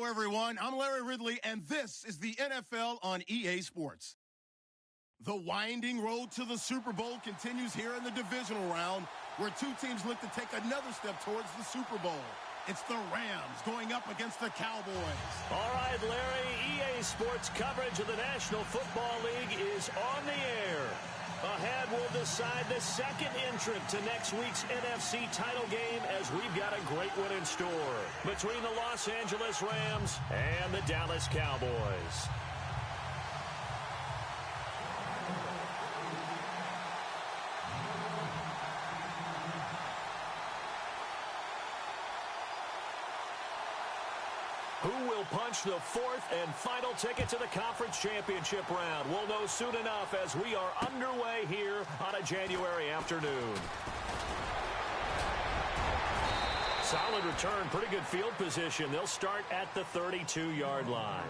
everyone. I'm Larry Ridley, and this is the NFL on EA Sports. The winding road to the Super Bowl continues here in the divisional round, where two teams look to take another step towards the Super Bowl. It's the Rams going up against the Cowboys. All right, Larry, EA Sports coverage of the National Football League is on the air. Ahead, we'll decide the second entrant to next week's NFC title game, as we've got a great one in store between the Los Angeles Rams and the Dallas Cowboys. Who will punch the fourth and final ticket to the conference championship round? We'll know soon enough as we are underway here on a January afternoon. Solid return, pretty good field position. They'll start at the 32-yard line.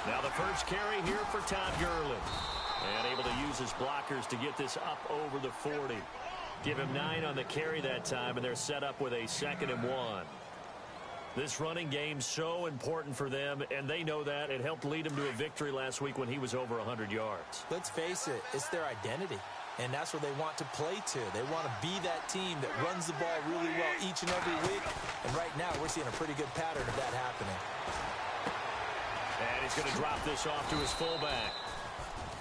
Now the first carry here for Todd Gurley. And able to use his blockers to get this up over the 40. Give him 9 on the carry that time, and they're set up with a 2nd and 1. This running game's so important for them, and they know that. It helped lead him to a victory last week when he was over 100 yards. Let's face it, it's their identity. And that's what they want to play to. They want to be that team that runs the ball really well each and every week. And right now, we're seeing a pretty good pattern of that happening. And he's going to drop this off to his fullback.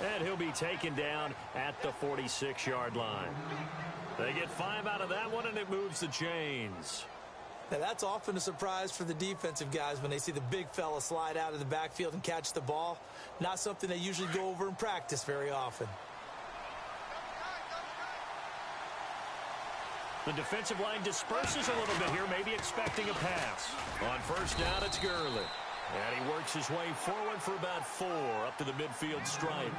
And he'll be taken down at the 46-yard line. They get 5 out of that one, and it moves the chains. Now, that's often a surprise for the defensive guys when they see the big fella slide out of the backfield and catch the ball. Not something they usually go over in practice very often. The defensive line disperses a little bit here, maybe expecting a pass. On first down, it's Gurley. And he works his way forward for about 4 up to the midfield stripe.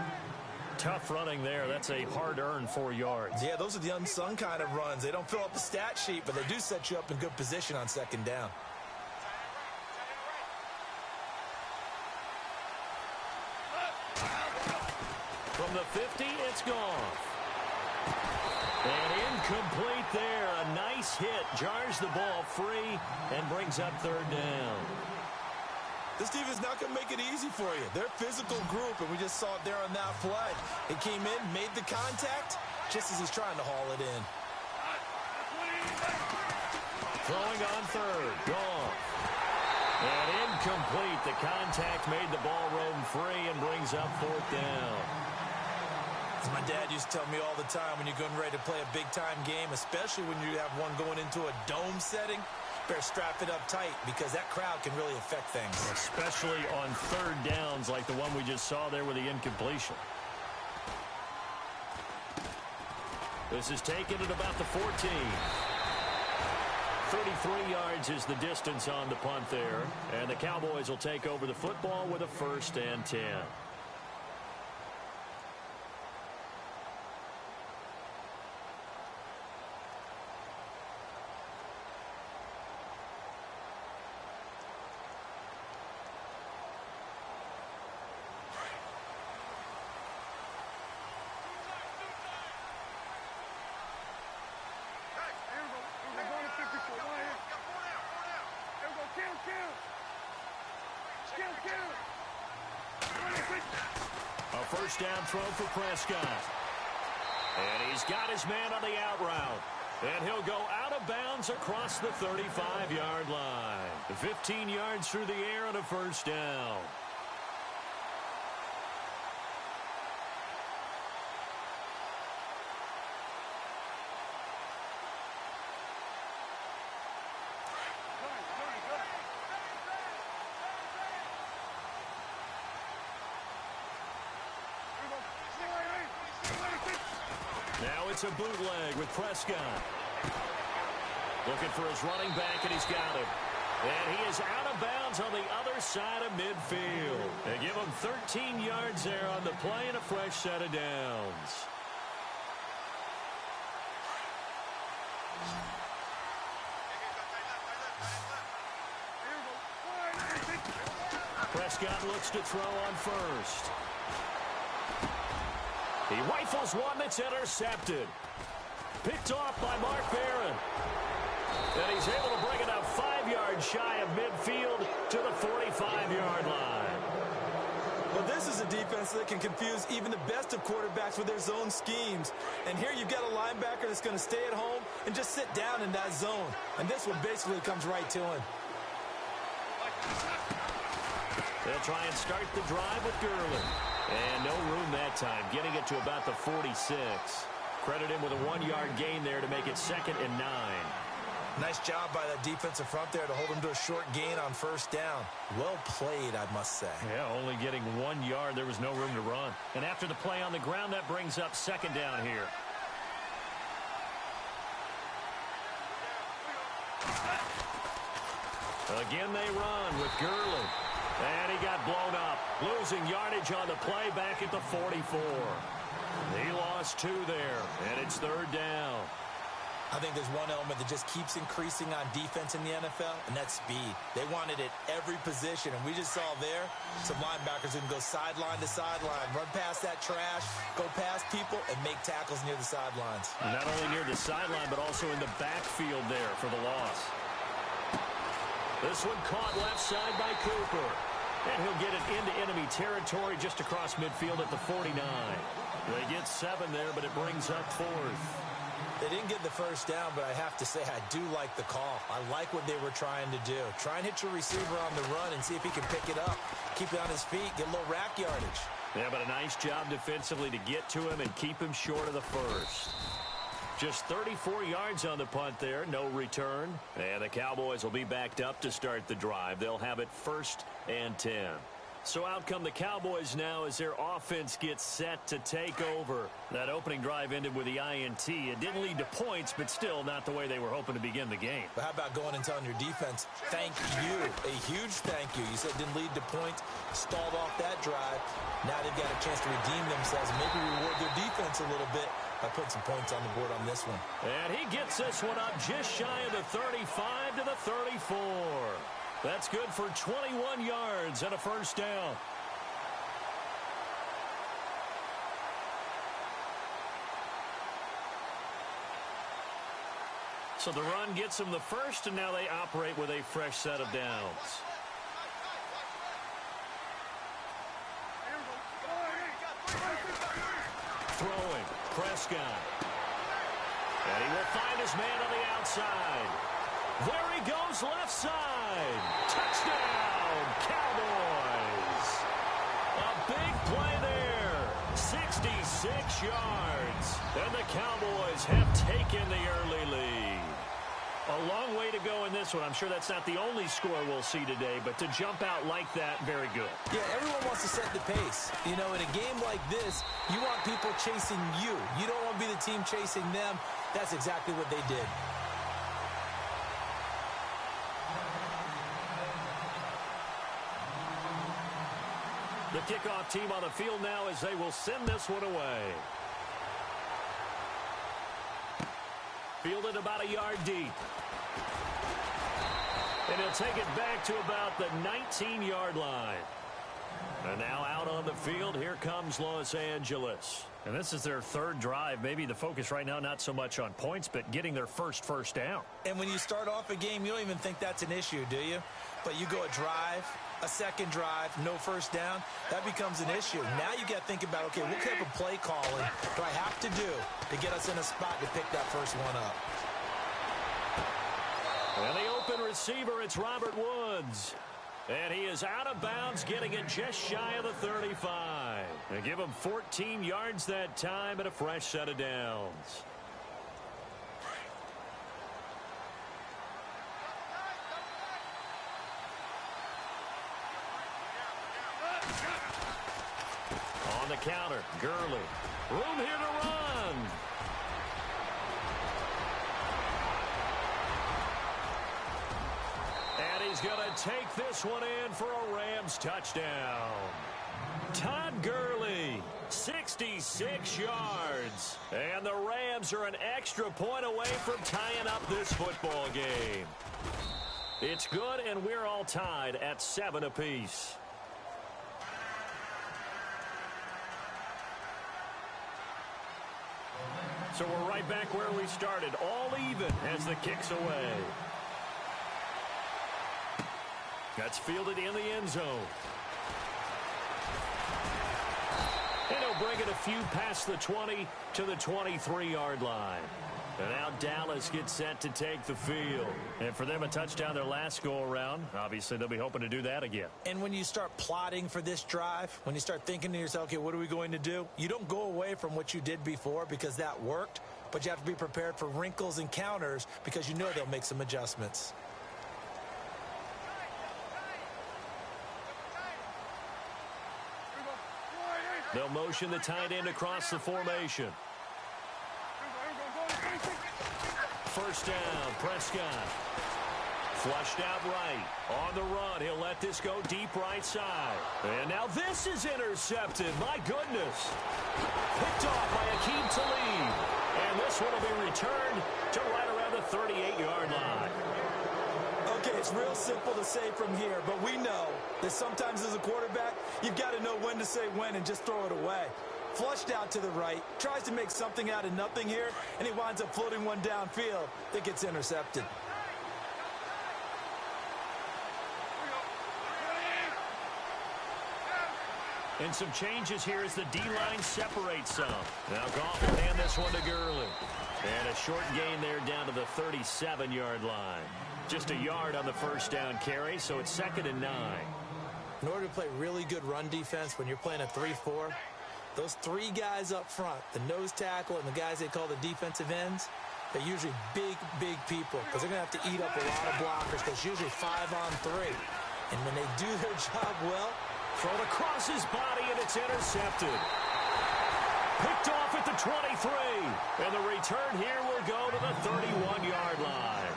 Tough running there. That's a hard-earned 4 yards. Yeah, those are the unsung kind of runs. They don't fill up the stat sheet, but they do set you up in good position on 2nd down. From the 50, it's gone. And incomplete there. A nice hit. Jars the ball free and brings up 3rd down. This defense not going to make it easy for you. They're a physical group, and we just saw it there on that play. It came in, made the contact, just as he's trying to haul it in. Throwing on 3rd. Gone. And incomplete. The contact made the ball roam free and brings up 4th down. As my dad used to tell me all the time, when you're getting ready to play a big-time game, especially when you have one going into a dome setting, better strap it up tight because that crowd can really affect things. Especially on 3rd downs like the one we just saw there with the incompletion. This is taken at about the 14. 33 yards is the distance on the punt there. And the Cowboys will take over the football with a 1st and 10. A 1st down throw for Prescott. And he's got his man on the out route. And he'll go out of bounds across the 35-yard line. 15 yards through the air on a 1st down. it's a bootleg with Prescott. Looking for his running back, and he's got him. And he is out of bounds on the other side of midfield. They give him 13 yards there on the play and a fresh set of downs. Prescott looks to throw on first. He rifles one that's intercepted. Picked off by Mark Barron. And he's able to bring it up 5 yards shy of midfield to the 45-yard line. Well, this is a defense that can confuse even the best of quarterbacks with their zone schemes. And here you've got a linebacker that's going to stay at home and just sit down in that zone. And this one basically comes right to him. They'll try and start the drive with Gurley. And no room that time, getting it to about the 46. Credit him with a 1-yard gain there to make it 2nd and 9. Nice job by that defensive front there to hold him to a short gain on first down. Well played, I must say. Yeah, only getting 1 yard. There was no room to run. And after the play on the ground, that brings up 2nd down here. Again, they run with Gurley. And he got blown up. Losing yardage on the play back at the 44. He lost 2 there, and it's 3rd down. I think there's one element that just keeps increasing on defense in the NFL, and that's speed. They want it at every position, and we just saw there some linebackers who can go sideline to sideline, run past that trash, go past people, and make tackles near the sidelines. Not only near the sideline, but also in the backfield there for the loss. This one caught left side by Cooper. And he'll get it into enemy territory just across midfield at the 49. They get 7 there, but it brings up 4th. They didn't get the first down, but I have to say I do like the call. I like what they were trying to do. Try and hit your receiver on the run and see if he can pick it up. Keep it on his feet, get a little rack yardage. Yeah, but a nice job defensively to get to him and keep him short of the first. Just 34 yards on the punt there, no return. And the Cowboys will be backed up to start the drive. They'll have it 1st and 10. So out come the Cowboys now as their offense gets set to take over. That opening drive ended with the INT. It didn't lead to points, but still not the way they were hoping to begin the game. But how about going and telling your defense, thank you, a huge thank you. You said it didn't lead to points, stalled off that drive. Now they've got a chance to redeem themselves and maybe reward their defense a little bit by putting some points on the board on this one. And he gets this one up just shy of the 35 to the 34. That's good for 21 yards and a first down. So the run gets them the first, and now they operate with a fresh set of downs. Throwing, Prescott. And he will find his man on the outside. There he goes, left side. Touchdown, Cowboys. A big play there. 66 yards. And the Cowboys have taken the early lead. A long way to go in this one. I'm sure that's not the only score we'll see today, but to jump out like that, very good. Yeah, everyone wants to set the pace. You know, in a game like this, you want people chasing you. You don't want to be the team chasing them. That's exactly what they did. The kickoff team on the field now as they will send this one away. Fielded about a yard deep. And he'll take it back to about the 19-yard line. And now out on the field, here comes Los Angeles. And this is their 3rd drive. Maybe the focus right now not so much on points, but getting their first down. And when you start off a game, you don't even think that's an issue, do you? But you go a drive, a second drive, no first down, that becomes an issue. Now you got to think about, okay, what type of play calling do I have to do to get us in a spot to pick that first one up? And the open receiver, it's Robert Woods. And he is out of bounds, getting it just shy of the 35. They give him 14 yards that time and a fresh set of downs. On the counter, Gurley. Room here to run. going to take this one in for a Rams touchdown. Todd Gurley, 66 yards. And the Rams are an extra point away from tying up this football game. It's good, and we're all tied at 7 apiece. So we're right back where we started, all even as the kick's away. That's fielded in the end zone. And he'll bring it a few past the 20 to the 23-yard line. And now Dallas gets set to take the field. And for them, a touchdown their last go-around. Obviously, they'll be hoping to do that again. And when you start plotting for this drive, when you start thinking to yourself, okay, what are we going to do? You don't go away from what you did before because that worked, but you have to be prepared for wrinkles and counters because you know they'll make some adjustments. They'll motion the tight end across the formation. First down, Prescott. Flushed out right. On the run, he'll let this go deep right side. And now this is intercepted. My goodness. Picked off by Akeem Talib. And this one will be returned to right around the 38-yard line. Okay, it's real simple to say from here, but we know that sometimes as a quarterback, you've got to know when to say when and just throw it away. Flushed out to the right, tries to make something out of nothing here, and he winds up floating one downfield that gets intercepted. And some changes here as the D-line separates some. Now Goff will hand this one to Gurley. And a short gain there down to the 37-yard line. Just a yard on the first down carry, so it's 2nd and 9. In order to play really good run defense when you're playing a 3-4, those 3 guys up front, the nose tackle and the guys they call the defensive ends, they're usually big, big people because they're going to have to eat up a lot of blockers because it's usually 5-on-3. And when they do their job well, thrown across his body, and it's intercepted. Picked off at the 23. And the return here will go to the 31-yard line.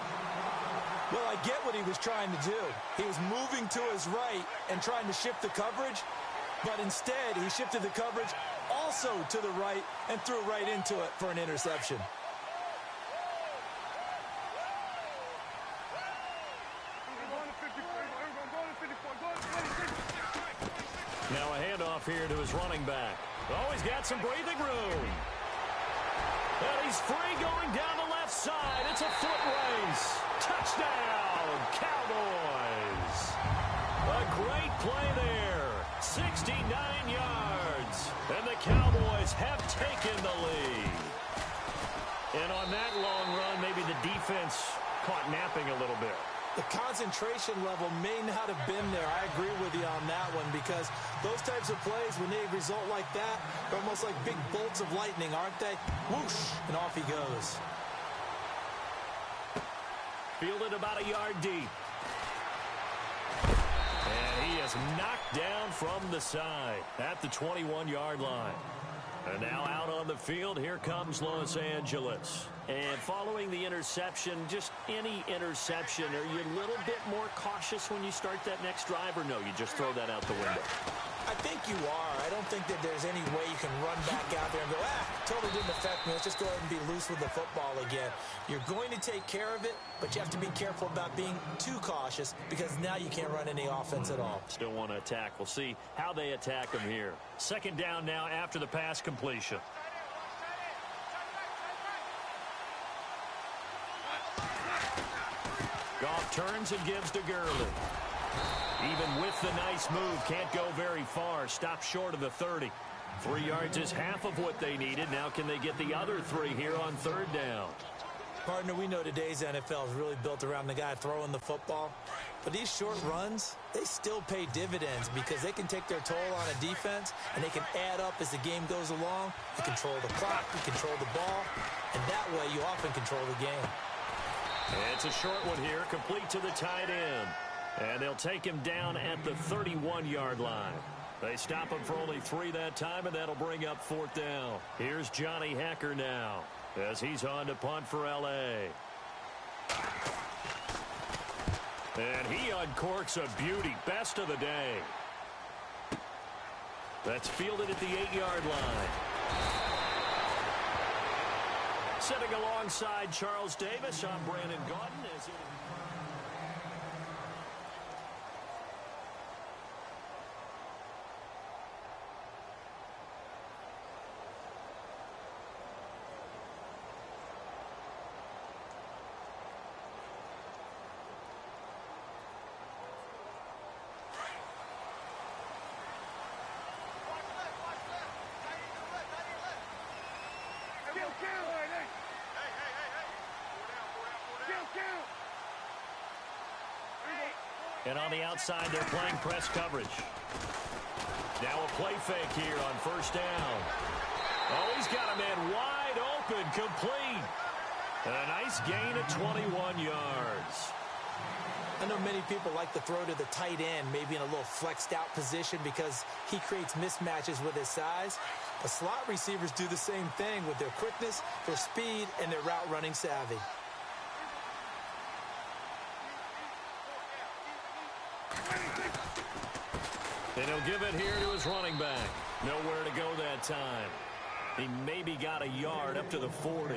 Well, I get what he was trying to do. He was moving to his right and trying to shift the coverage, but instead he shifted the coverage also to the right and threw right into it for an interception. Now a handoff here to his running back. Oh, he's got some breathing room. And he's free going down the left side. It's a foot race. Touchdown, Cowboys. A great play there. 69 yards. And the Cowboys have taken the lead. And on that long run, maybe the defense caught napping a little bit. The concentration level may not have been there. I agree with you on that one because those types of plays, when they result like that, they're almost like big bolts of lightning, aren't they? Whoosh, and off he goes. Fielded about a yard deep. And he is knocked down from the side at the 21-yard line. And now out on the field, here comes Los Angeles. And following the interception, just any interception, are you a little bit more cautious when you start that next drive, or no, you just throw that out the window? I think you are. I don't think that there's any way you can run back out there and go, totally didn't affect me. Let's just go ahead and be loose with the football again. You're going to take care of it, but you have to be careful about being too cautious because now you can't run any offense at all. Still want to attack. We'll see how they attack him here. 2nd down now after the pass completion. Goff turns and gives to Gurley. Even with the nice move, can't go very far. Stops short of the 30. 3 yards is half of what they needed. Now can they get the other 3 here on 3rd down? Partner, we know today's NFL is really built around the guy throwing the football. But these short runs, they still pay dividends because they can take their toll on a defense and they can add up as the game goes along. You control the clock, you control the ball, and that way you often control the game. It's a short one here, complete to the tight end. And they'll take him down at the 31-yard line. They stop him for only 3 that time, and that'll bring up 4th down. Here's Johnny Hekker now as he's on to punt for L.A. And he uncorks a beauty. Best of the day. That's fielded at the 8-yard line. Sitting alongside Charles Davis, I'm Brandon Gaudin. And on the outside, they're playing press coverage. Now a play fake here on first down. Oh, he's got a man wide open, complete. And a nice gain of 21 yards. I know many people like to throw to the tight end, maybe in a little flexed out position because he creates mismatches with his size. But slot receivers do the same thing with their quickness, their speed, and their route running savvy. And he'll give it here to his running back. Nowhere to go that time. He maybe got a yard up to the 40.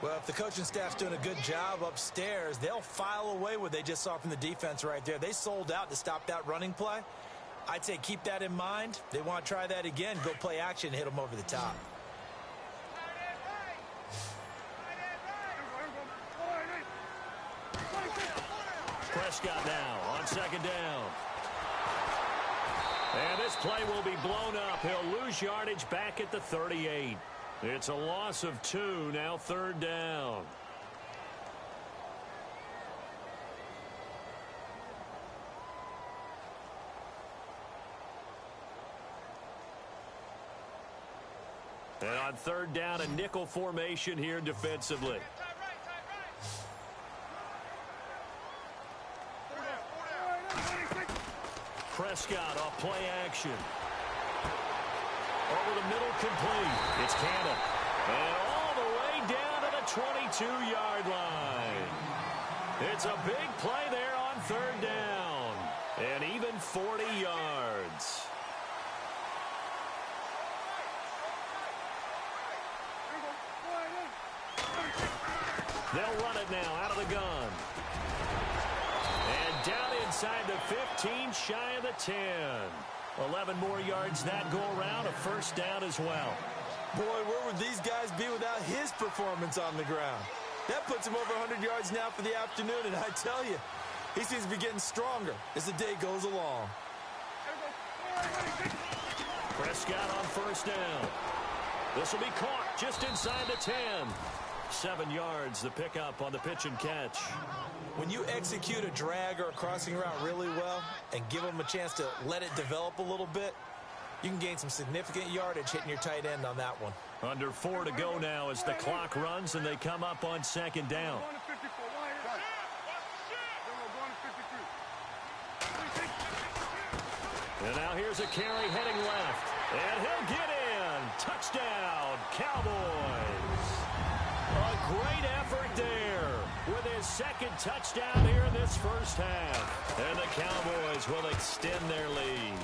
Well, if the coaching staff's doing a good job upstairs, they'll file away what they just saw from the defense right there. They sold out to stop that running play. I'd say keep that in mind. They want to try that again, go play action, hit them over the top. Prescott now on second down. And this play will be blown up. He'll lose yardage back at the 38. It's a loss of 2, now third down. And on third down, a nickel formation here defensively. Prescott off play action. Over the middle, complete. It's Cannon. And all the way down to the 22-yard line. It's a big play there on third down. And even 40 yards. They'll run it now out of the gun. And down inside the 15, shy of the 10. 11 more yards that go around, a first down as well. Boy, where would these guys be without his performance on the ground? That puts him over 100 yards now for the afternoon, and I tell you, he seems to be getting stronger as the day goes along. Prescott on first down. This will be caught just inside the 10. 7 yards, the pickup on the pitch and catch. When you execute a drag or a crossing route really well and give them a chance to let it develop a little bit, you can gain some significant yardage hitting your tight end on that one. Under 4 to go now as the clock runs and they come up on second down. And now here's a carry heading left. And he'll get in. Touchdown, Cowboys. A great effort there with his second touchdown here in this first half. And the Cowboys will extend their lead.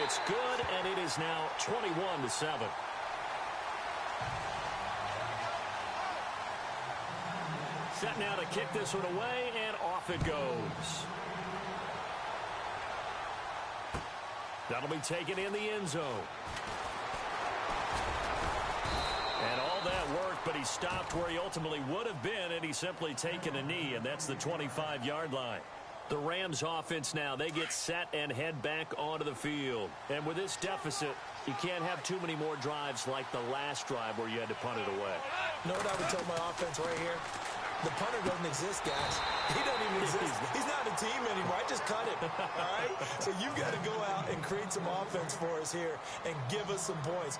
It's good, and it is now 21-7. Set now to kick this one away, and off it goes. That'll be taken in the end zone. And all that worked, but he stopped where he ultimately would have been, and he's simply taken a knee, and that's the 25-yard line. The Rams offense now, they get set and head back onto the field. And with this deficit, you can't have too many more drives like the last drive where you had to punt it away. You know what I would tell my offense right here? The punter doesn't exist, guys. He doesn't even exist. He's not a team anymore. I just cut him, all right? So you've got to go out and create some offense for us here and give us some points.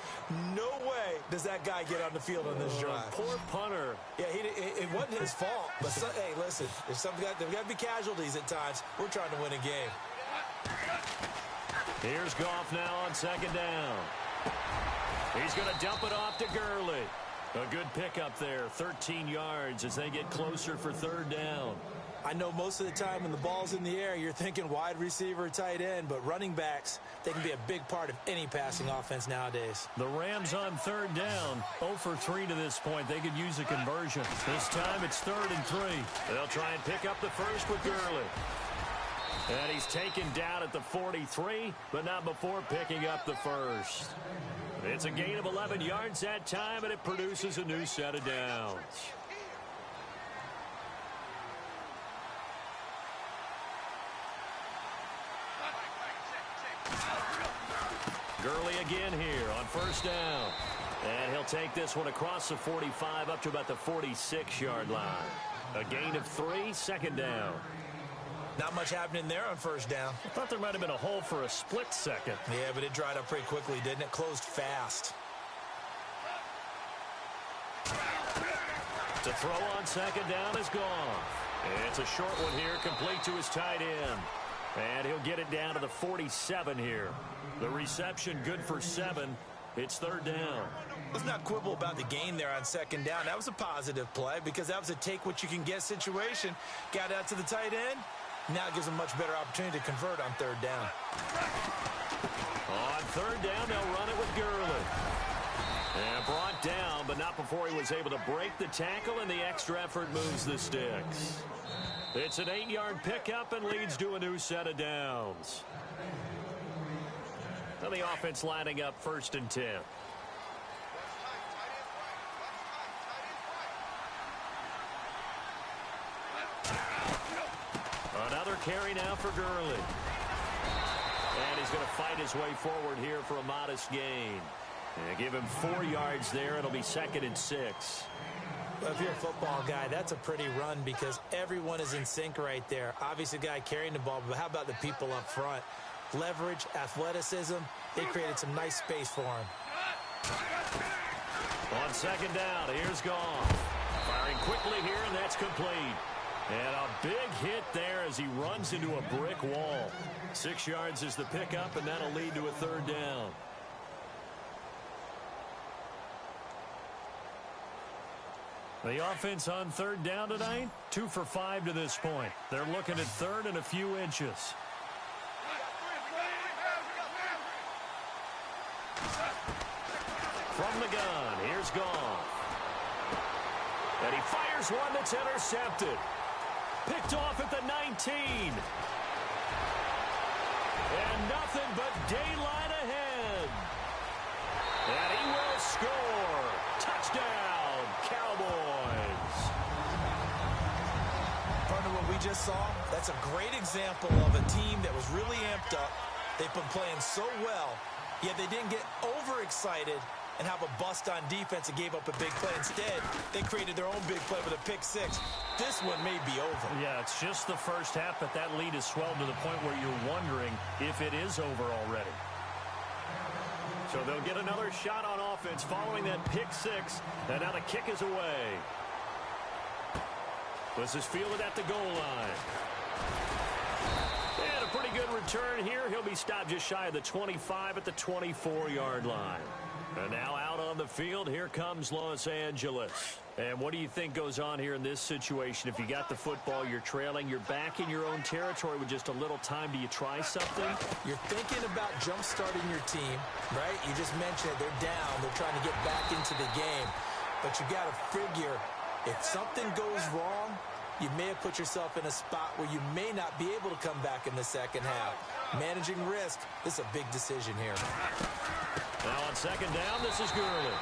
No way does that guy get on the field on this drive. Poor punter. Yeah, it wasn't his fault. But, hey, listen, there's got to be casualties at times. We're trying to win a game. Here's Goff now on second down. He's going to dump it off to Gurley. A good pickup there, 13 yards as they get closer for third down. I know most of the time when the ball's in the air, you're thinking wide receiver, tight end, but running backs, they can be a big part of any passing offense nowadays. The Rams on third down, 0 for 3 to this point. They could use a conversion. This time it's 3rd and 3. They'll try and pick up the first with Gurley. And he's taken down at the 43, but not before picking up the first. It's a gain of 11 yards that time, and it produces a new set of downs. Gurley again here on first down. And he'll take this one across the 45 up to about the 46-yard line. A gain of 3, 2nd down. Not much happening there on first down. I thought there might have been a hole for a split second. Yeah, but it dried up pretty quickly, didn't it? Closed fast. To throw on 2nd down is gone. It's a short one here, complete to his tight end. And he'll get it down to the 47 here. The reception good for 7. It's 3rd down. Let's not quibble about the gain there on 2nd down. That was a positive play because that was a take-what-you-can-get situation. Got out to the tight end. Now it gives them much better opportunity to convert on 3rd down. On 3rd down, they'll run it with Gurley. And brought down, but not before he was able to break the tackle, and the extra effort moves the sticks. It's an 8-yard pickup and leads to a new set of downs. And the offense lining up 1st and 10. Another carry now for Gurley. And he's going to fight his way forward here for a modest gain. And give him 4 yards there. It'll be 2nd and 6. Well, if you're a football guy, that's a pretty run because everyone is in sync right there. Obviously, the guy carrying the ball, but how about the people up front? Leverage, athleticism, they created some nice space for him. On 2nd down, here's Goff. Firing quickly here, and that's complete. And a big hit there as he runs into a brick wall. 6 yards is the pickup, and that'll lead to a 3rd down. The offense on 3rd down tonight, 2 for 5 to this point. They're looking at 3rd and a few inches. From the gun, here's Goff. And he fires one that's intercepted. Picked off at the 19. And nothing but daylight ahead. And he will score. Touchdown, Cowboys. Partner, what we just saw, that's a great example of a team that was really amped up. They've been playing so well, yet they didn't get overexcited and have a bust on defense and gave up a big play. Instead, they created their own big play with a pick 6. This one may be over. Yeah, it's just the first half, but that lead has swelled to the point where you're wondering if it is over already. So they'll get another shot on offense following that pick 6, and now the kick is away. This is fielded at the goal line. And a pretty good return here. He'll be stopped just shy of the 25 at the 24-yard line. And now out on the field, here comes Los Angeles. And what do you think goes on here in this situation? If you got the football, you're trailing, you're back in your own territory with just a little time. Do you try something? You're thinking about jump-starting your team, right? You just mentioned it. They're down. They're trying to get back into the game. But you got to figure, if something goes wrong, you may have put yourself in a spot where you may not be able to come back in the second half. Managing risk, this is a big decision here. Now on 2nd down, this is Gurley.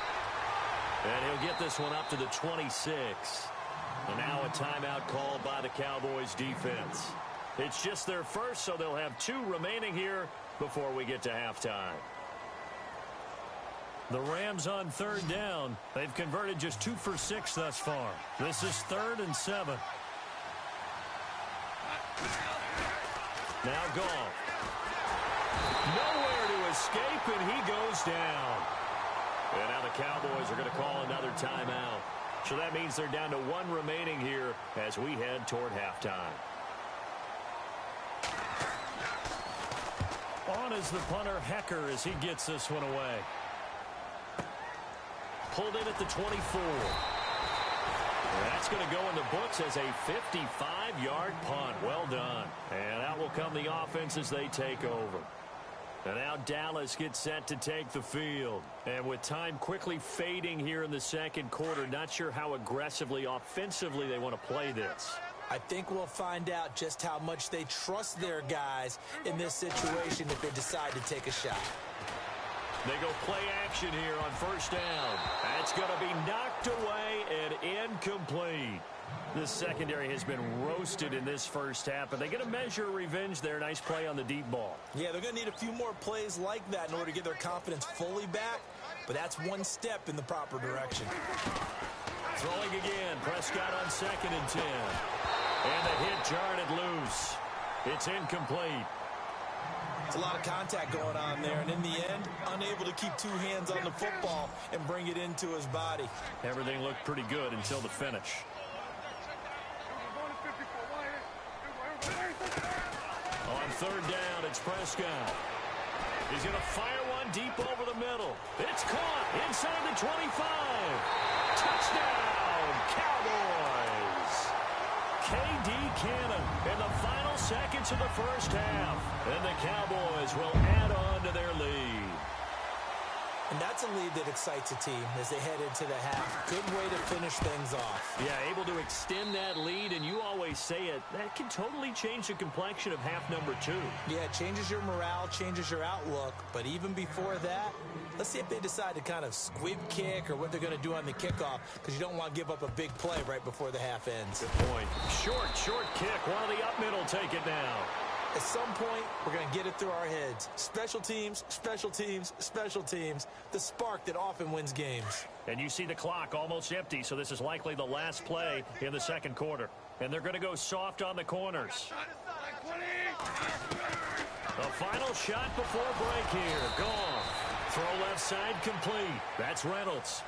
And he'll get this one up to the 26. And now a timeout called by the Cowboys defense. It's just their first, so they'll have 2 remaining here before we get to halftime. The Rams on 3rd down. They've converted just 2 for 6 thus far. This is 3rd and 7. Now Goff. Nowhere to escape, and he goes down. And now the Cowboys are going to call another timeout. So that means they're down to 1 remaining here as we head toward halftime. On is the punter, Hecker, as he gets this one away. Pulled in at the 24. That's going to go in the books as a 55-yard punt. Well done. And out will come the offense as they take over. And now Dallas gets set to take the field. And with time quickly fading here in the second quarter, not sure how aggressively, offensively they want to play this. I think we'll find out just how much they trust their guys in this situation if they decide to take a shot. They go play action here on first down. That's going to be knocked away and incomplete. The secondary has been roasted in this first half, but they get a measure of revenge there. Nice play on the deep ball. Yeah, they're going to need a few more plays like that in order to get their confidence fully back, but that's one step in the proper direction. Throwing again, Prescott on 2nd and 10. And the hit jarred it loose. It's incomplete. It's a lot of contact going on there, and in the end, unable to keep two hands on the football and bring it into his body. Everything looked pretty good until the finish. On 3rd down, it's Prescott. He's going to fire one deep over the middle. It's caught inside the 25. Touchdown, Cowboys. K.D. Cannon in the final seconds of the first half. And the Cowboys will add on to their lead. And that's a lead that excites a team as they head into the half. Good way to finish things off. Yeah, able to extend that lead, and you always say it, that can totally change the complexion of half number 2. Yeah, it changes your morale, changes your outlook. But even before that, let's see if they decide to kind of squib kick or what they're going to do on the kickoff, because you don't want to give up a big play right before the half ends. Good point. Short kick while the up middle take it down. At some point, we're going to get it through our heads. Special teams, special teams, special teams. The spark that often wins games. And you see the clock almost empty, so this is likely the last play in the second quarter. And they're going to go soft on the corners. The final shot before break here. Gone. Throw left side complete. That's Reynolds.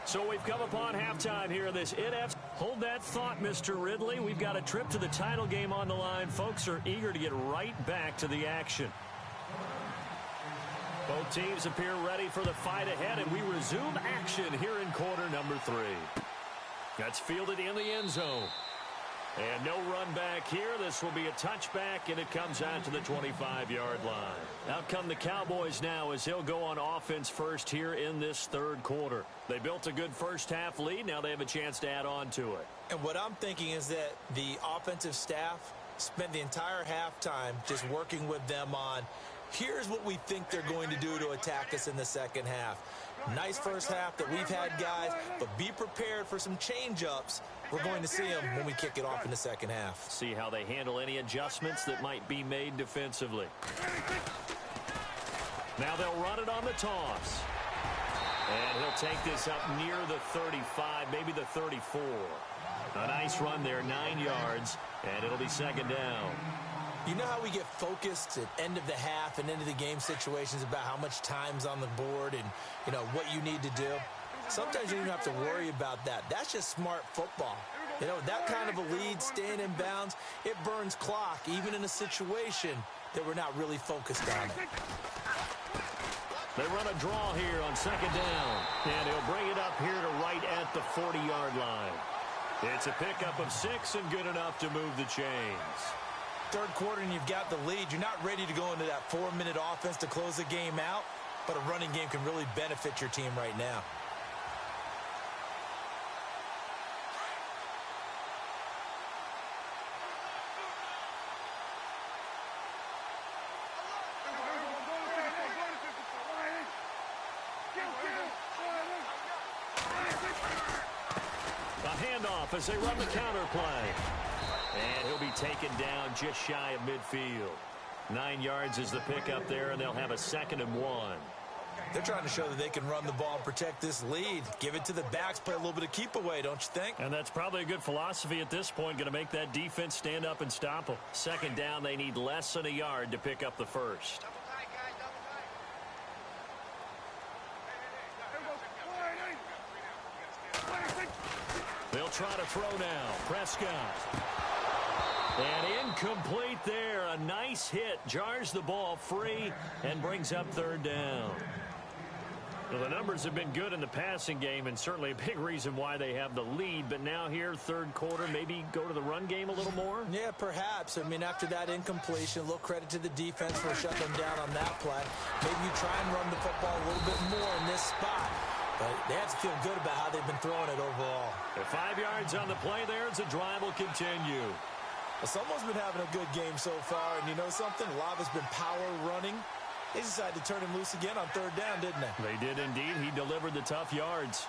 So we've come upon halftime here in this NFC. Hold that thought, Mr. Ridley. We've got a trip to the title game on the line. Folks are eager to get right back to the action. Both teams appear ready for the fight ahead, and we resume action here in quarter number 3. That's fielded in the end zone. And no run back here. This will be a touchback, and it comes out to the 25-yard line. Out come the Cowboys now as they'll go on offense first here in this third quarter. They built a good first-half lead. Now they have a chance to add on to it. And what I'm thinking is that the offensive staff spent the entire halftime just working with them on, here's what we think they're going to do to attack us in the second half. Nice first half that we've had, guys, but be prepared for some change-ups. We're going to see them when we kick it off in the second half. See how they handle any adjustments that might be made defensively. Now they'll run it on the toss. And he'll take this up near the 35, maybe the 34. A nice run there, 9 yards, and it'll be second down. You know how we get focused at end of the half and into the game situations about how much time's on the board and, you know, what you need to do? Sometimes you don't even have to worry about that. That's just smart football. You know, that kind of a lead, staying in bounds, it burns clock, even in a situation that we're not really focused on it. They run a draw here on second down, and he'll bring it up here to right at the 40-yard line. It's a pickup of 6 and good enough to move the chains. Third quarter and you've got the lead. You're not ready to go into that 4-minute offense to close the game out, but a running game can really benefit your team right now. A handoff as they run the counter play. And he'll be taken down just shy of midfield. 9 yards is the pickup there, and they'll have a 2nd and 1. They're trying to show that they can run the ball and protect this lead. Give it to the backs, play a little bit of keep away, don't you think? And that's probably a good philosophy at this point, going to make that defense stand up and stop them. Second down, they need less than a yard to pick up the first. They'll try to throw now. Prescott. And incomplete there. A nice hit. Jars the ball free and brings up third down. Well, the numbers have been good in the passing game, and certainly a big reason why they have the lead. But now here, third quarter, maybe go to the run game a little more? Yeah, perhaps. I mean, after that incompletion, a little credit to the defense for shutting them down on that play. Maybe you try and run the football a little bit more in this spot. But they have to feel good about how they've been throwing it overall. At 5 yards on the play there as the drive will continue. Well, someone's been having a good game so far, and you know something? A lot of it's been power running. They decided to turn him loose again on third down, didn't they? They did indeed. He delivered the tough yards.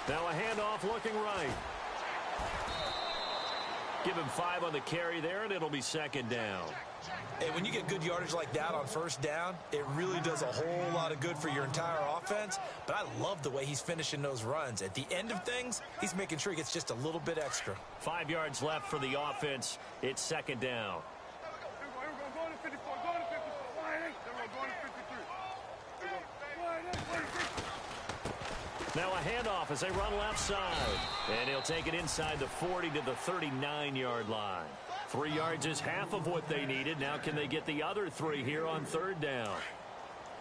Now a handoff looking right. Give him 5 on the carry there, and it'll be second down. Hey, when you get good yardage like that on first down, it really does a whole lot of good for your entire offense. But I love the way he's finishing those runs. At the end of things, he's making sure he gets just a little bit extra. 5 yards left for the offense. It's second down. Now a handoff as they run left side. And he'll take it inside the 40 to the 39-yard line. 3 yards is half of what they needed. Now can they get the other 3 here on third down?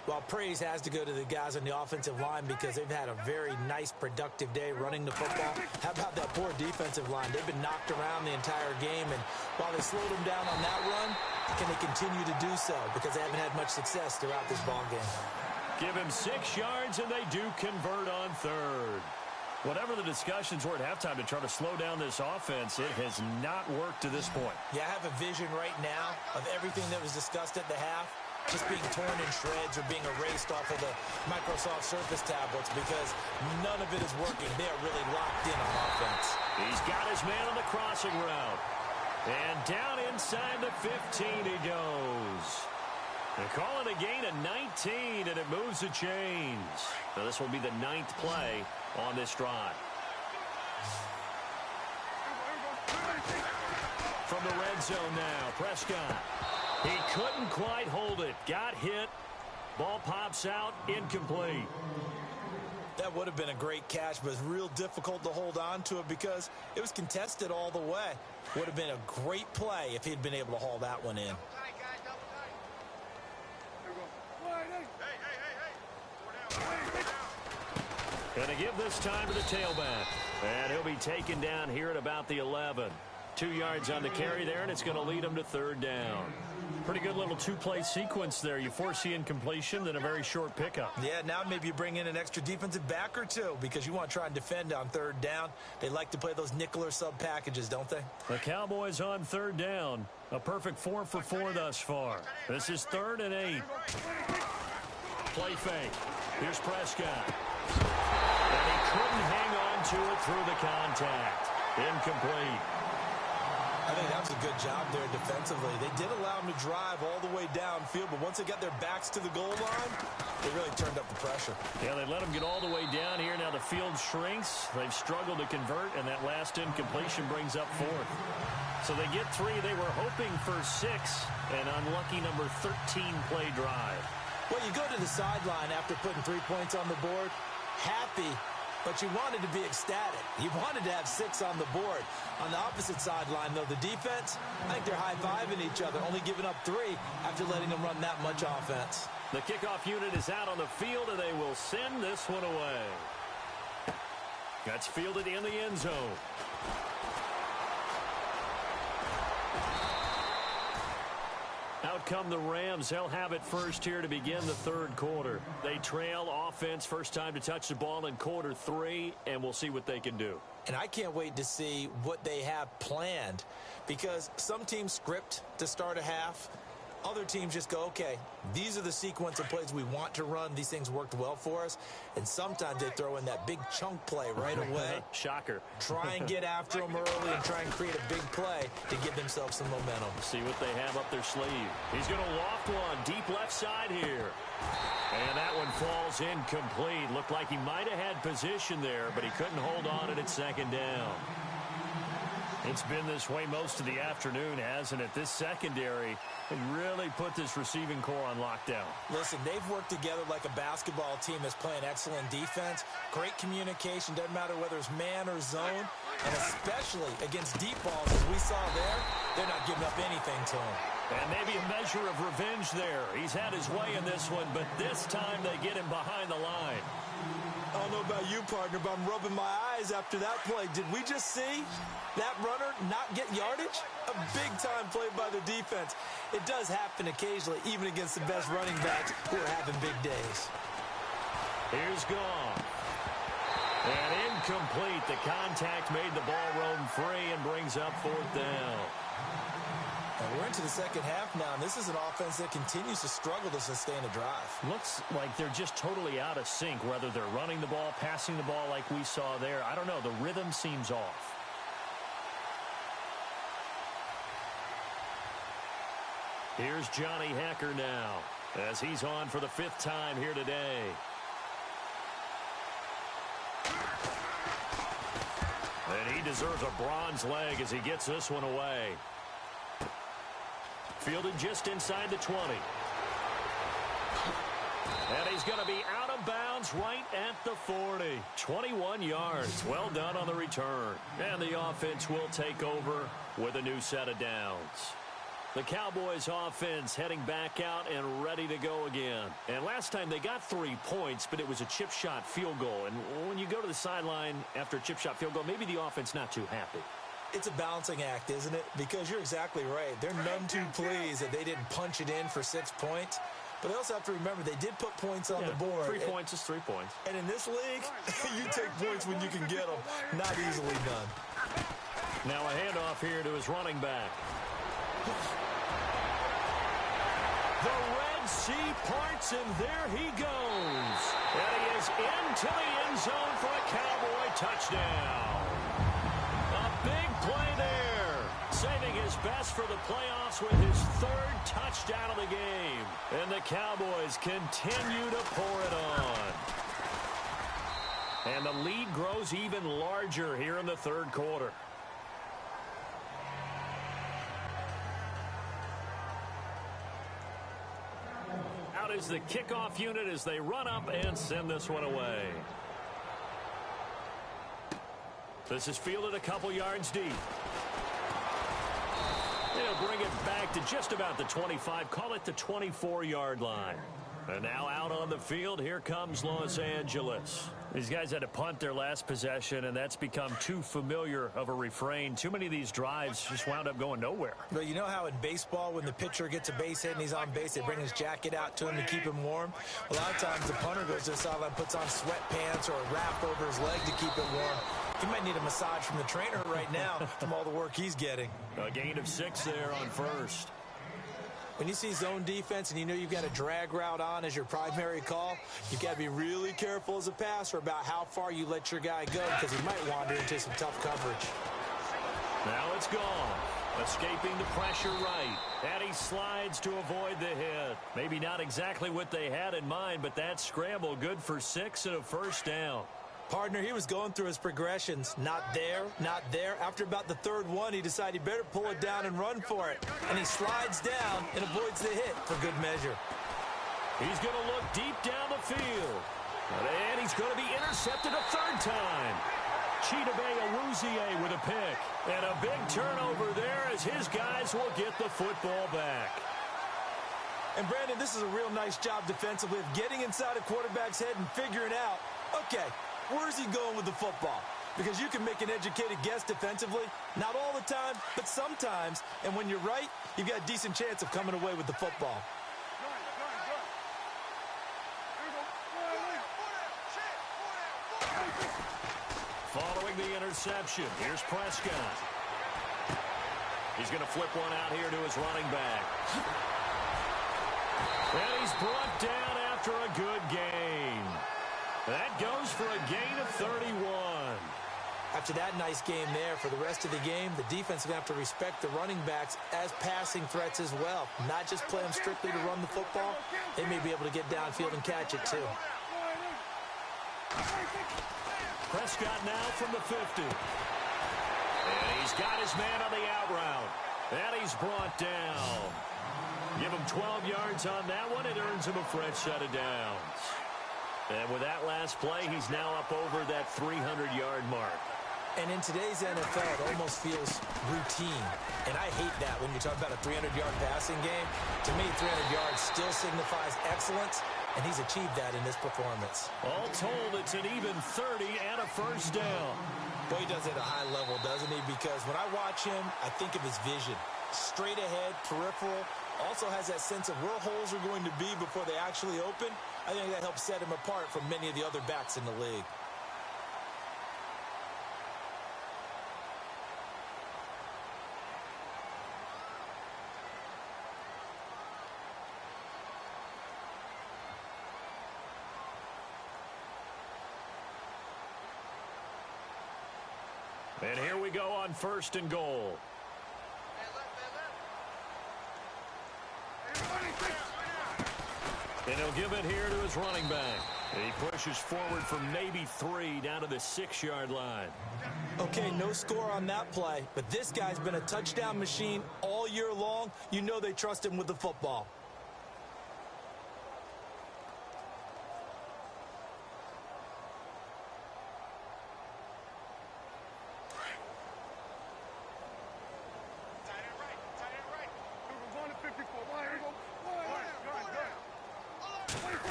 Well, praise has to go to the guys on the offensive line because they've had a very nice, productive day running the football. How about that poor defensive line? They've been knocked around the entire game, and while they slowed them down on that run, can they continue to do so? Because they haven't had much success throughout this ball game. Give him 6 yards, and they do convert on third. Whatever the discussions were at halftime to try to slow down this offense, it has not worked to this point. Yeah, I have a vision right now of everything that was discussed at the half just being torn in shreds or being erased off of the Microsoft Surface tablets because none of it is working. They are really locked in on offense. He's got his man on the crossing route. And down inside the 15 he goes. They're calling a gain of 19, and it moves the chains. Now this will be the 9th play on this drive. From the red zone now, Prescott. He couldn't quite hold it. Got hit. Ball pops out, incomplete. That would have been a great catch, but it's real difficult to hold on to it because it was contested all the way. Would have been a great play if he'd been able to haul that one in. Going to give this time to the tailback. And he'll be taken down here at about the 11. 2 yards on the carry there, and it's going to lead him to third down. Pretty good little 2-play sequence there. You force the incompletion, then a very short pickup. Yeah, now maybe you bring in an extra defensive back or two because you want to try and defend on third down. They like to play those nickel or sub packages, don't they? The Cowboys on third down. A perfect 4 for 4 thus far. This is 3rd and 8. Play fake. Here's Prescott. And he couldn't hang on to it through the contact. Incomplete. I think that was a good job there defensively. They did allow him to drive all the way downfield, but once they got their backs to the goal line, they really turned up the pressure. Yeah, they let him get all the way down here. Now the field shrinks. They've struggled to convert, and that last incompletion brings up 4th. So they get 3. They were hoping for 6, an unlucky number 13 play drive. Well, you go to the sideline after putting 3 points on the board, happy, but you wanted to be ecstatic. You wanted to have 6 on the board. On the opposite sideline, though, the defense, I think they're high-fiving each other, only giving up 3 after letting them run that much offense. The kickoff unit is out on the field, and they will send this one away. That's fielded in the end zone. Out come the Rams. They'll have it first here to begin the third quarter. They trail offense, first time to touch the ball in quarter 3, and we'll see what they can do. And I can't wait to see what they have planned because some teams script to start a half. Other teams just go, okay, these are the sequence of plays we want to run. These things worked well for us. And sometimes they throw in that big chunk play right away. Shocker. Try and get after them early and try and create a big play to give themselves some momentum. See what they have up their sleeve. He's going to loft one deep left side here. And that one falls incomplete. Looked like he might have had position there, but he couldn't hold on at second down. It's been this way most of the afternoon, hasn't it? This secondary really put this receiving core on lockdown. Listen, they've worked together like a basketball team that's playing excellent defense. Great communication, doesn't matter whether it's man or zone. And especially against deep balls, as we saw there, they're not giving up anything to him. And maybe a measure of revenge there. He's had his way in this one, but this time they get him behind the line. I don't know about you, partner, but I'm rubbing my eyes after that play. Did we just see that runner not get yardage? A big-time play by the defense. It does happen occasionally, even against the best running backs who are having big days. Here's Goff. And incomplete. The contact made the ball roam free and brings up fourth down. And we're into the second half now, and this is an offense that continues to struggle to sustain a drive. Looks like they're just totally out of sync, whether they're running the ball, passing the ball like we saw there. I don't know. The rhythm seems off. Here's Johnny Hacker now, as he's on for the 5th time here today. And he deserves a bronze leg as he gets this one away. Fielded just inside the 20. And he's going to be out of bounds right at the 40. 21 yards. Well done on the return. And the offense will take over with a new set of downs. The Cowboys offense heading back out and ready to go again. And last time they got 3 points, but it was a chip shot field goal. And when you go to the sideline after a chip shot field goal, maybe the offense not too happy. It's a balancing act, isn't it? Because you're exactly right. They're none too pleased that they didn't punch it in for 6 points. But they also have to remember they did put points on the board. 3 points is 3 points. And in this league, you take points when you can get them. Not easily done. Now a handoff here to his running back. The Red Sea parts, and there he goes. And he is into the end zone for a Cowboy touchdown. A big play there, saving his best for the playoffs with his 3rd touchdown of the game. And the Cowboys continue to pour it on. And the lead grows even larger here in the 3rd quarter. Out is the kickoff unit as they run up and send this one away. This is fielded a couple yards deep. They'll bring it back to just about the 25, call it the 24-yard line. And now out on the field, here comes Los Angeles. These guys had to punt their last possession, and that's become too familiar of a refrain. Too many of these drives just wound up going nowhere. Well, you know how in baseball, when the pitcher gets a base hit and he's on base, they bring his jacket out to him to keep him warm? A lot of times the punter goes to the sideline, puts on sweatpants or a wrap over his leg to keep it warm. He might need a massage from the trainer right now from all the work he's getting. A gain of 6 there on first. When you see zone defense and you know you've got a drag route on as your primary call, you've got to be really careful as a passer about how far you let your guy go because he might wander into some tough coverage. Now it's gone. Escaping the pressure right. And he slides to avoid the hit. Maybe not exactly what they had in mind, but that scramble good for 6 and a first down. Partner, he was going through his progressions. Not there, not there. After about the 3rd one, he decided he better pull it down and run for it. And he slides down and avoids the hit for good measure. He's going to look deep down the field. And he's going to be intercepted a 3rd time. Chidobe Awuzie with a pick. And a big turnover there as his guys will get the football back. And, Brandon, this is a real nice job defensively of getting inside a quarterback's head and figuring out, okay, where's he going with the football? Because you can make an educated guess defensively. Not all the time, but sometimes. And when you're right, you've got a decent chance of coming away with the football. Following the interception, here's Prescott. He's going to flip one out here to his running back. And he's brought down after a good gain. That goes for a gain of 31. After that nice game there, for the rest of the game, the defense is going to have to respect the running backs as passing threats as well. Not just play them strictly to run the football. They may be able to get downfield and catch it too. Prescott now from the 50. And he's got his man on the out route. And he's brought down. Give him 12 yards on that one. It earns him a fresh set of downs. And with that last play, he's now up over that 300-yard mark. And in today's NFL, it almost feels routine. And I hate that when you talk about a 300-yard passing game. To me, 300 yards still signifies excellence, and he's achieved that in this performance. All told, it's an even 30 and a first down. Boy, he does it at a high level, doesn't he? Because when I watch him, I think of his vision. Straight ahead, peripheral, also has that sense of where holes are going to be before they actually open. I think that helps set him apart from many of the other backs in the league. And here we go on first and goal. And he'll give it here to his running back. And he pushes forward for maybe 3 down to the 6-yard line. Okay, no score on that play, but this guy's been a touchdown machine all year long. You know they trust him with the football.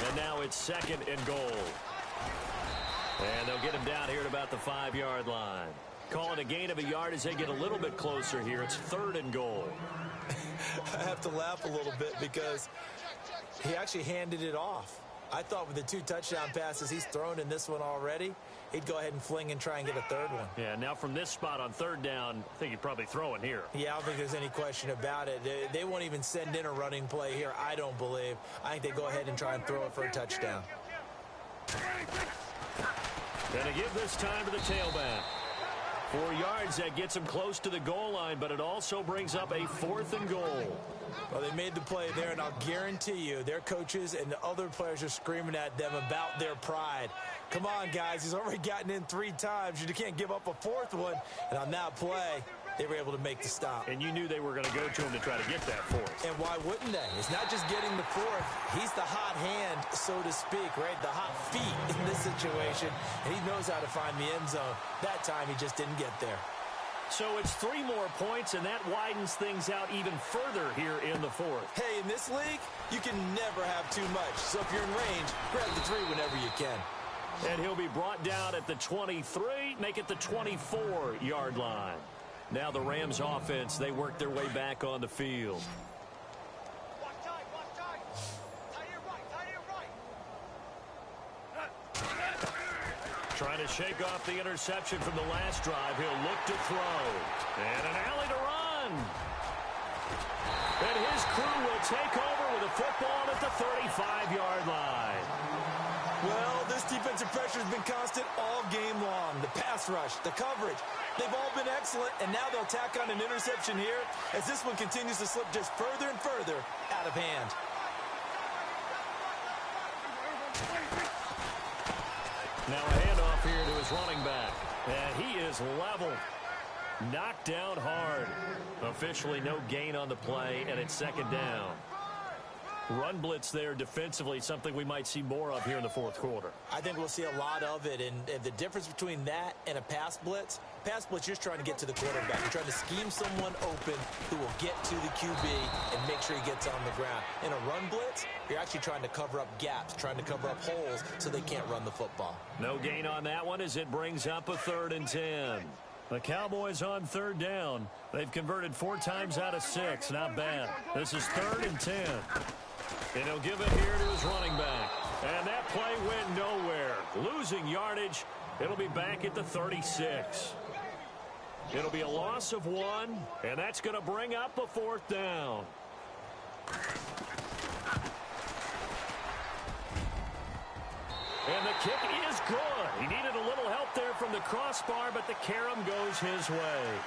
And now it's second and goal. And they'll get him down here at about the 5-yard line. Call it a gain of a yard as they get a little bit closer here. It's third and goal. I have to laugh a little bit because he actually handed it off. I thought with the 2 touchdown passes he's thrown in this one already, he'd go ahead and fling and try and get a third one. Yeah, now from this spot on third down, I think he'd probably throw it here. Yeah, I don't think there's any question about it. They won't even send in a running play here, I don't believe. I think they go ahead and try and throw it for a touchdown. Gonna give this time to the tailback. 4 yards, that gets him close to the goal line, but it also brings up a 4th and goal. Well, they made the play there, and I'll guarantee you their coaches and the other players are screaming at them about their pride. Come on, guys. He's already gotten in 3 times. You can't give up a 4th one. And on that play, they were able to make the stop. And you knew they were going to go to him to try to get that 4th. And why wouldn't they? It's not just getting the 4th. He's the hot hand, so to speak, right? The hot feet in this situation. And he knows how to find the end zone. That time, he just didn't get there. So it's 3 more points, and that widens things out even further here in the 4th. Hey, in this league, you can never have too much. So if you're in range, grab the 3 whenever you can. And he'll be brought down at the 23, make it the 24-yard line. Now the Rams offense, they work their way back on the field. Trying to shake off the interception from the last drive. He'll look to throw. And an alley to run. And his crew will take over with a football at the 35-yard line. Well, this defensive pressure has been constant all game long. The pass rush, the coverage, they've all been excellent, and now they'll tack on an interception here as this one continues to slip just further and further out of hand. Now a handoff here to his running back. And he is level. Knocked down hard. Officially no gain on the play, and it's second down. Run blitz there defensively, something we might see more of here in the 4th quarter. I think we'll see a lot of it, and the difference between that and a pass blitz, you're just trying to get to the quarterback. You're trying to scheme someone open who will get to the QB and make sure he gets on the ground. In a run blitz, you're actually trying to cover up gaps, trying to cover up holes so they can't run the football. No gain on that one as it brings up a 3rd and 10. The Cowboys on 3rd down. They've converted 4 times out of 6. Not bad. This is 3rd and 10. And he'll give it here to his running back. And that play went nowhere. Losing yardage. It'll be back at the 36. It'll be a loss of 1, and that's going to bring up a 4th down. And the kick is good. He needed a little help there from the crossbar, but the carom goes his way.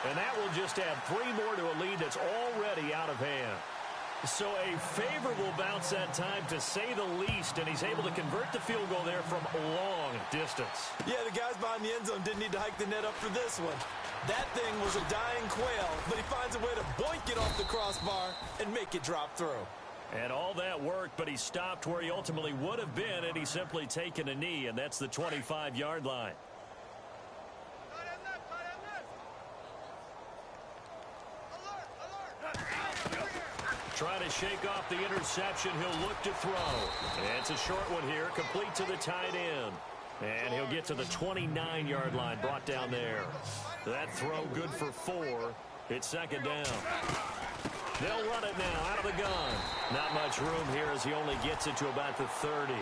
And that will just add 3 more to a lead that's already out of hand. So a favorable bounce that time, to say the least, and he's able to convert the field goal there from a long distance. Yeah, the guys behind the end zone didn't need to hike the net up for this one. That thing was a dying quail, but he finds a way to boink it off the crossbar and make it drop through. And all that worked, but he stopped where he ultimately would have been, and he's simply taken a knee, and that's the 25-yard line. Trying to shake off the interception. He'll look to throw. And it's a short one here, complete to the tight end. And he'll get to the 29-yard line, brought down there. That throw good for 4. It's second down. They'll run it now out of the gun. Not much room here as he only gets it to about the 30.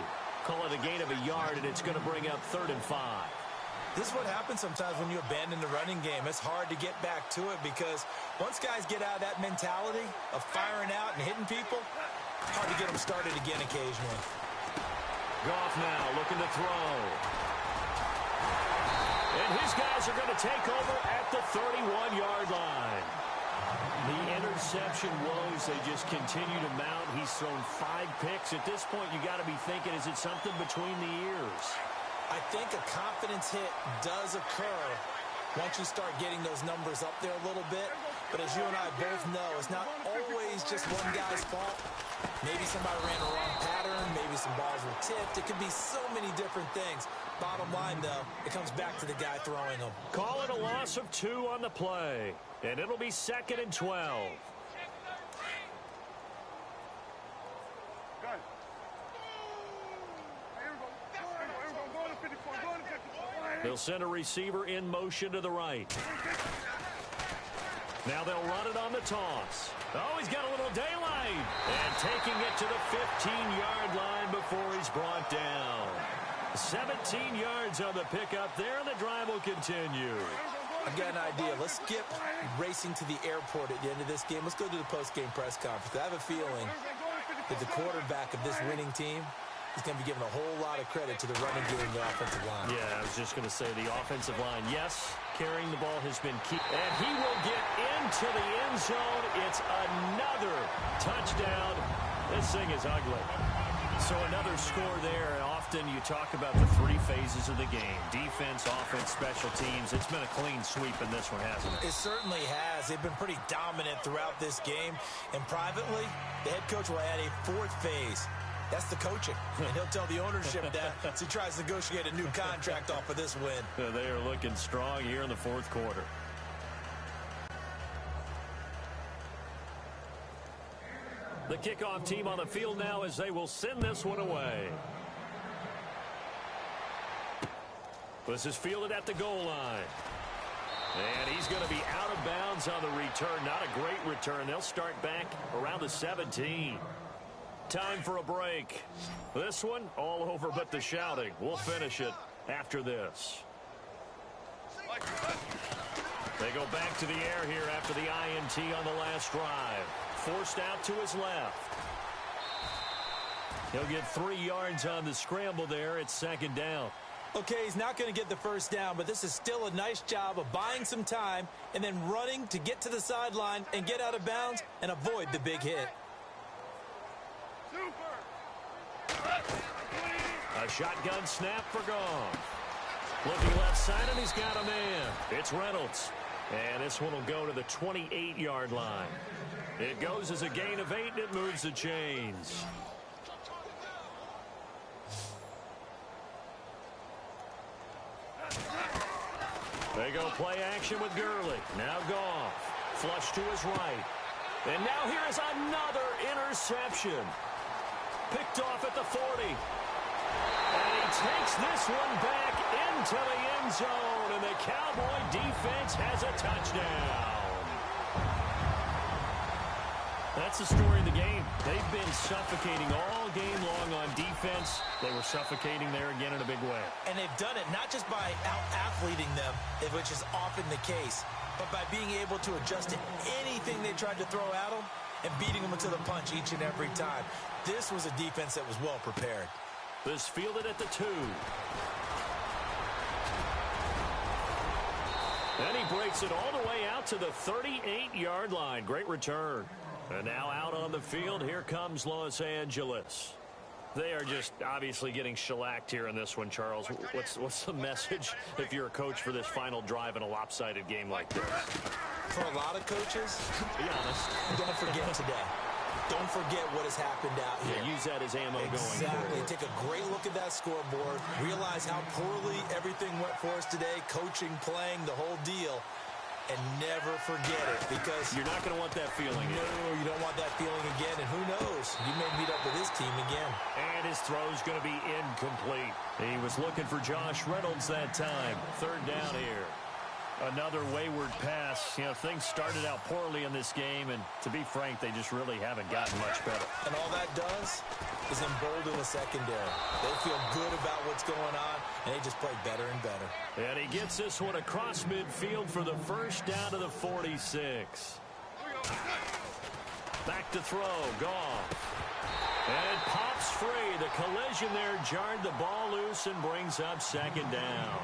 Call it a gain of a yard, and it's going to bring up 3rd and 5. This is what happens sometimes when you abandon the running game. It's hard to get back to it because once guys get out of that mentality of firing out and hitting people, hard to get them started again occasionally. Goff now looking to throw. And his guys are going to take over at the 31-yard line. The interception woes, they just continue to mount. He's thrown 5 picks. At this point, you got to be thinking, is it something between the ears? I think a confidence hit does occur once you start getting those numbers up there a little bit. But as you and I both know, it's not always just one guy's fault. Maybe somebody ran a wrong pattern. Maybe some balls were tipped. It could be so many different things. Bottom line, though, it comes back to the guy throwing them. Call it a loss of 2 on the play. And it'll be 2nd and 12. They'll send a receiver in motion to the right. Now they'll run it on the toss. Oh, he's got a little daylight. And taking it to the 15-yard line before he's brought down. 17 yards on the pickup there, and the drive will continue. I've got an idea. Let's skip racing to the airport at the end of this game. Let's go to the post-game press conference. I have a feeling that the quarterback of this winning team is going to be given a whole lot of credit to the running game and the offensive line. Yeah, I was just going to say the offensive line, yes, carrying the ball has been key. And he will get into the end zone. It's another touchdown. This thing is ugly. So another score there. Often you talk about the 3 phases of the game. Defense, offense, special teams. It's been a clean sweep in this one, hasn't it? It certainly has. They've been pretty dominant throughout this game. And privately, the head coach will add a 4th phase. That's the coaching. And he'll tell the ownership that as he tries to negotiate a new contract off of this win. They are looking strong here in the 4th quarter. The kickoff team on the field now as they will send this one away. This is fielded at the goal line. And he's going to be out of bounds on the return. Not a great return. They'll start back around the 17. Time for a break. This one all over but the shouting. We'll finish it after this. They go back to the air here after the INT on the last drive. Forced out to his left. He'll get 3 yards on the scramble there. It's 2nd down. Okay, he's not going to get the first down, but this is still a nice job of buying some time and then running to get to the sideline and get out of bounds and avoid the big hit. A shotgun snap for Goff. Looking left side, and he's got a man. It's Reynolds. And this one will go to the 28-yard line. It goes as a gain of 8, and it moves the chains. They go play action with Gurley. Now Goff. Flush to his right. And now here is another interception. Picked off at the 40. And he takes this one back into the end zone. And the Cowboy defense has a touchdown. That's the story of the game. They've been suffocating all game long on defense. They were suffocating there again in a big way. And they've done it not just by out-athleting them, which is often the case, but by being able to adjust to anything they tried to throw at them and beating them to the punch each and every time. This was a defense that was well prepared. This fielded at the 2. Then he breaks it all the way out to the 38-yard line. Great return. And now out on the field, here comes Los Angeles. They are just obviously getting shellacked here in this one, Charles. What's the message if you're a coach for this final drive in a lopsided game like this? For a lot of coaches, be honest, don't forget today. Don't forget what has happened out here. Yeah, use that as ammo going forward. Exactly. Take a great look at that scoreboard. Realize how poorly everything went for us today. Coaching, playing, the whole deal. And never forget it, because you're not going to want that feeling. No, you don't want that feeling again. And who knows? You may meet up with this team again. And his throw's going to be incomplete. He was looking for Josh Reynolds that time. Third down here. Another wayward pass. You know, things started out poorly in this game, and to be frank, they just really haven't gotten much better. And all that does is embolden the secondary. They feel good about what's going on, and they just play better and better. And he gets this one across midfield for the first down to the 46. Back to throw. Goff. And it pops free. The collision there jarred the ball loose and brings up second down.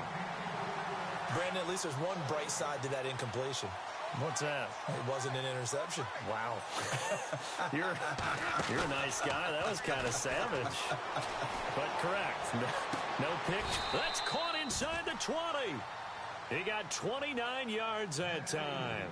Brandon, at least there's one bright side to that incompletion. What's that? It wasn't an interception. Wow. You're a nice guy. That was kind of savage. But correct. No pick. That's caught inside the 20. He got 29 yards that time.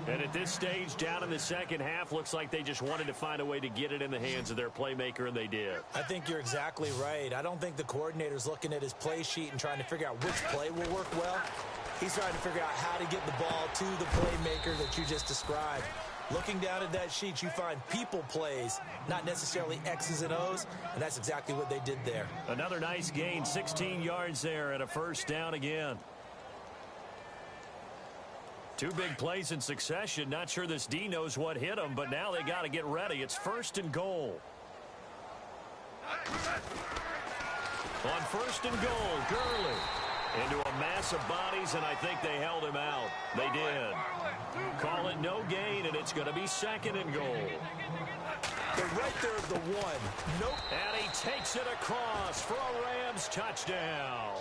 And at this stage, down in the second half, looks like they just wanted to find a way to get it in the hands of their playmaker, and they did. I think you're exactly right. I don't think the coordinator's looking at his play sheet and trying to figure out which play will work well. He's trying to figure out how to get the ball to the playmaker that you just described. Looking down at that sheet, you find people plays, not necessarily X's and O's, and that's exactly what they did there. Another nice gain, 16 yards there, and a first down again. Two big plays in succession. Not sure this D knows what hit him, but now they got to get ready. It's first and goal. On first and goal, Gurley into a mass of bodies, and I think they held him out. They did. Call it no gain, and it's going to be second and goal. They're right there at the one. Nope. And he takes it across for a Rams touchdown.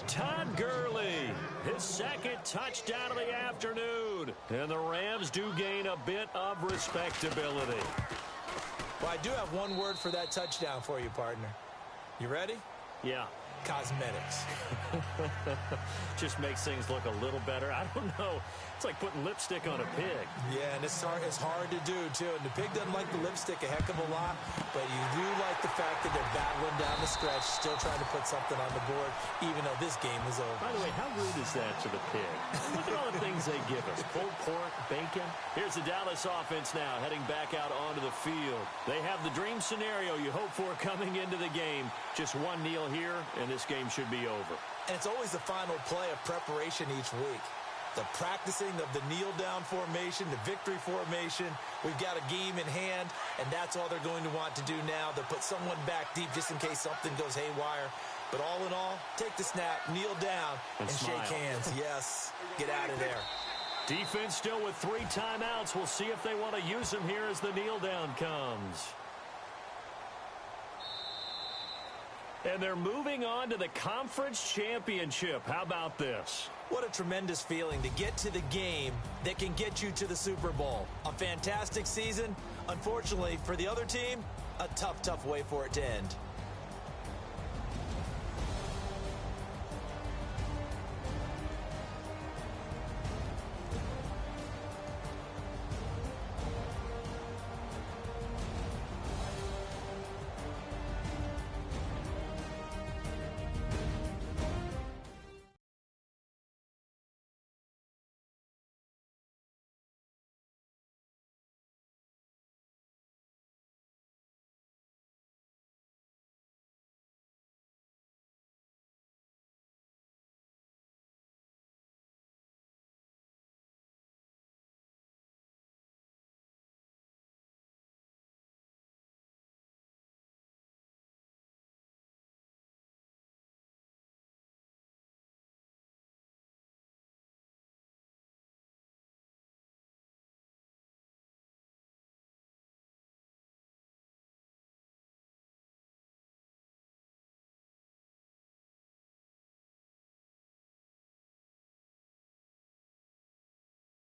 Todd Gurley, his second touchdown of the afternoon. And the Rams do gain a bit of respectability. Well, I do have one word for that touchdown for you, partner. You ready? Yeah. Cosmetics. Just makes things look a little better. I don't know. It's like putting lipstick on a pig. Yeah, and it's hard to do, too. And the pig doesn't like the lipstick a heck of a lot, but you do like the fact that they're battling down the stretch, still trying to put something on the board, even though this game is over. By the way, how rude is that to the pig? Look at all the things they give us. Pulled pork, bacon. Here's the Dallas offense now, heading back out onto the field. They have the dream scenario you hope for coming into the game. Just one kneel here, and this game should be over. And it's always the final play of preparation each week. The practicing of the kneel-down formation, the victory formation. We've got a game in hand, and that's all they're going to want to do now. They'll put someone back deep just in case something goes haywire. But all in all, take the snap, kneel down, and shake hands. Yes, get out of there. Defense still with 3 timeouts. We'll see if they want to use them here as the kneel-down comes. And they're moving on to the conference championship. How about this? What a tremendous feeling to get to the game that can get you to the Super Bowl. A fantastic season. Unfortunately, for the other team, a tough way for it to end.